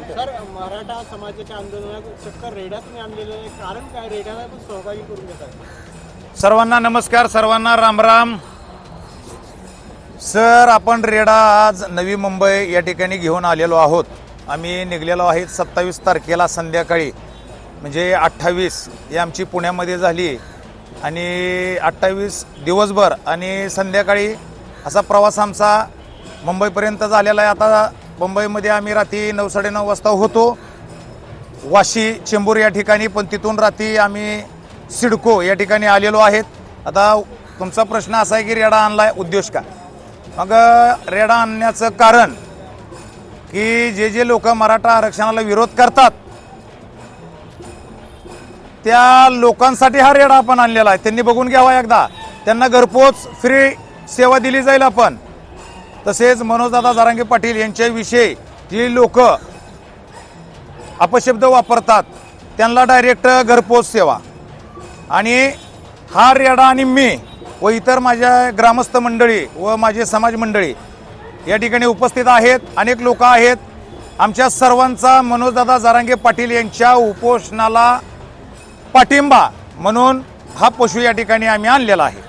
Sir, Maratha समाजाच्या आंदोलनात चक्क रेड्या तुम्ही आणलेलं आहे, कारण काय? रेड्याला पण सहभागी करून घेतात. सर्वांना नमस्कार, सर्वांना रामराम. सर, आपण रेडा आज नवी मुंबई या ठिकाणी घेऊन आलेलो आहोत. आम्ही निघलेलो आहे 27 तारखेला संध्याकाळी, म्हणजे 28 ही आमची पुण्यामध्ये झाली आणि 28 दिवसभर आणि संध्याकाळी असा प्रवास आमचा मुंबईपर्यंत झालेला आहे. आता मुंबईमध्ये आम्ही रात्री 9-9:30 वाजता होतो वाशी चेंबूर या ठिकाणी, पण तिथून रात्री आम्ही सिडको या ठिकाणी आलेलो आहेत. आता तुमचा प्रश्न असा आहे की रेडा आणलाय उद्देश का? मग रेडा आणण्याचं कारण की जे लोक मराठा आरक्षणाला विरोध करतात त्या लोकांसाठी हा रेडा आपण आणलेला आहे. त्यांनी बघून घ्यावा एकदा, त्यांना घरपोच फ्री सेवा दिली जाईल आपण. तसेच मनोजदादा जरांगे पाटील यांच्याविषयी जी लोक अपशब्द वापरतात त्यांना डायरेक्ट घरपोच सेवा. आणि हा रेडा आणि मी व इतर माझ्या ग्रामस्थ मंडळी व माझे समाज मंडळी या ठिकाणी उपस्थित आहेत, अनेक लोक आहेत. आमच्या सर्वांचा मनोजदादा जरांगे पाटील यांच्या उपोषणाला पाठिंबा म्हणून हा पशु या ठिकाणी आम्ही आणलेला आहे.